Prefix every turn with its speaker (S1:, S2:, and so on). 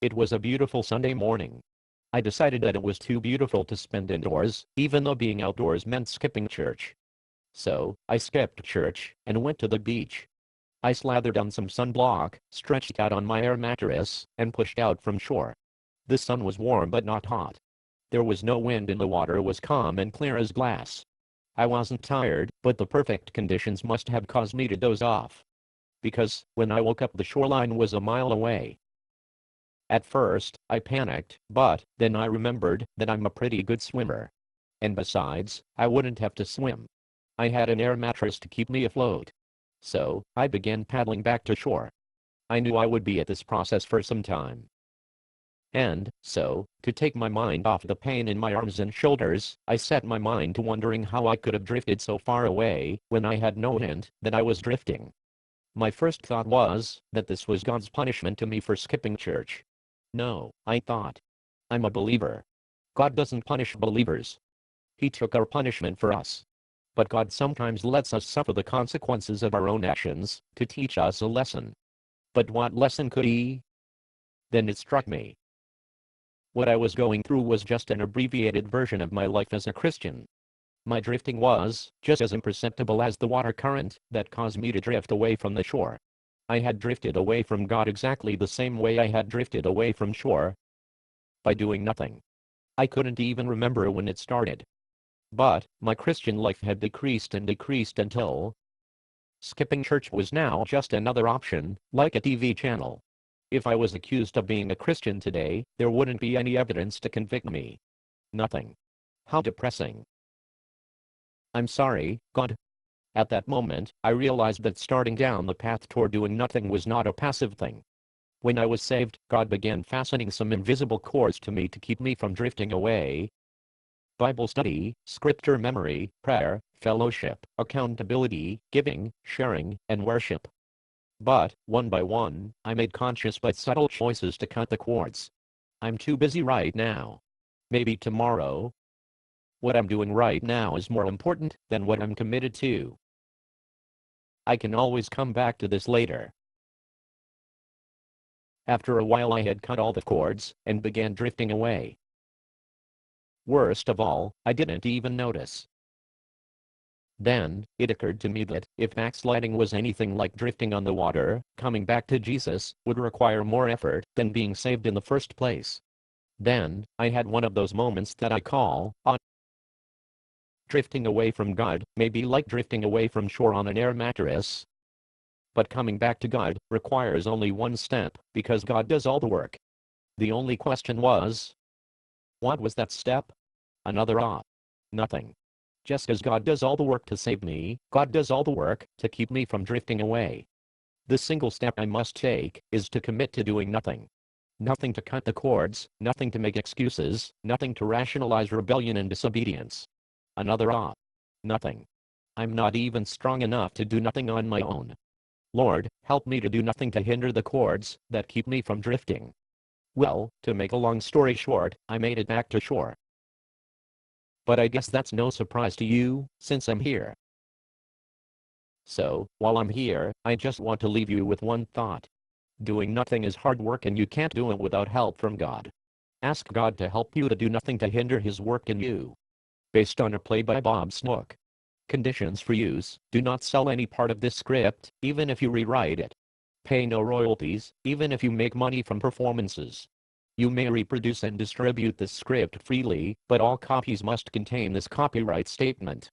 S1: It was a beautiful Sunday morning. I decided that it was too beautiful to spend indoors, even though being outdoors meant skipping church. So, I skipped church, and went to the beach. I slathered on some sunblock, stretched out on my air mattress, and pushed out from shore. The sun was warm but not hot. There was no wind and the water was calm and clear as glass. I wasn't tired, but the perfect conditions must have caused me to doze off. Because, when I woke up, the shoreline was a mile away. At first, I panicked, but then I remembered that I'm a pretty good swimmer. And besides, I wouldn't have to swim. I had an air mattress to keep me afloat. So, I began paddling back to shore. I knew I would be at this process for some time. And so, to take my mind off the pain in my arms and shoulders, I set my mind to wondering how I could have drifted so far away, when I had no hint that I was drifting. My first thought was that this was God's punishment to me for skipping church. No, I thought. I'm a believer. God doesn't punish believers. He took our punishment for us. But God sometimes lets us suffer the consequences of our own actions, to teach us a lesson. But what lesson could he? Then it struck me. What I was going through was just an abbreviated version of my life as a Christian. My drifting was just as imperceptible as the water current that caused me to drift away from the shore. I had drifted away from God exactly the same way I had drifted away from shore. By doing nothing. I couldn't even remember when it started. But my Christian life had decreased and decreased until skipping church was now just another option, like a TV channel. If I was accused of being a Christian today, there wouldn't be any evidence to convict me. Nothing. How depressing. I'm sorry, God. At that moment, I realized that starting down the path toward doing nothing was not a passive thing. When I was saved, God began fastening some invisible cords to me to keep me from drifting away. Bible study, scripture memory, prayer, fellowship, accountability, giving, sharing, and worship. But, one by one, I made conscious but subtle choices to cut the cords. I'm too busy right now. Maybe tomorrow. What I'm doing right now is more important than what I'm committed to. I can always come back to this later. After a while I had cut all the cords, and began drifting away. Worst of all, I didn't even notice. Then, it occurred to me that, if backsliding was anything like drifting on the water, coming back to Jesus would require more effort than being saved in the first place. Then, I had one of those moments that I call drifting away from God may be like drifting away from shore on an air mattress. But coming back to God requires only one step, because God does all the work. The only question was, what was that step? Another nothing. Just as God does all the work to save me, God does all the work to keep me from drifting away. The single step I must take is to commit to doing nothing. Nothing to cut the cords, nothing to make excuses, nothing to rationalize rebellion and disobedience. Another nothing. I'm not even strong enough to do nothing on my own. Lord, help me to do nothing to hinder the cords that keep me from drifting. Well, to make a long story short, I made it back to shore. But I guess that's no surprise to you, since I'm here. So, while I'm here, I just want to leave you with one thought. Doing nothing is hard work and you can't do it without help from God. Ask God to help you to do nothing to hinder His work in you. Based on a play by Bob Snook. Conditions for use: do not sell any part of this script, even if you rewrite it. Pay no royalties, even if you make money from performances. You may reproduce and distribute this script freely, but all copies must contain this copyright statement.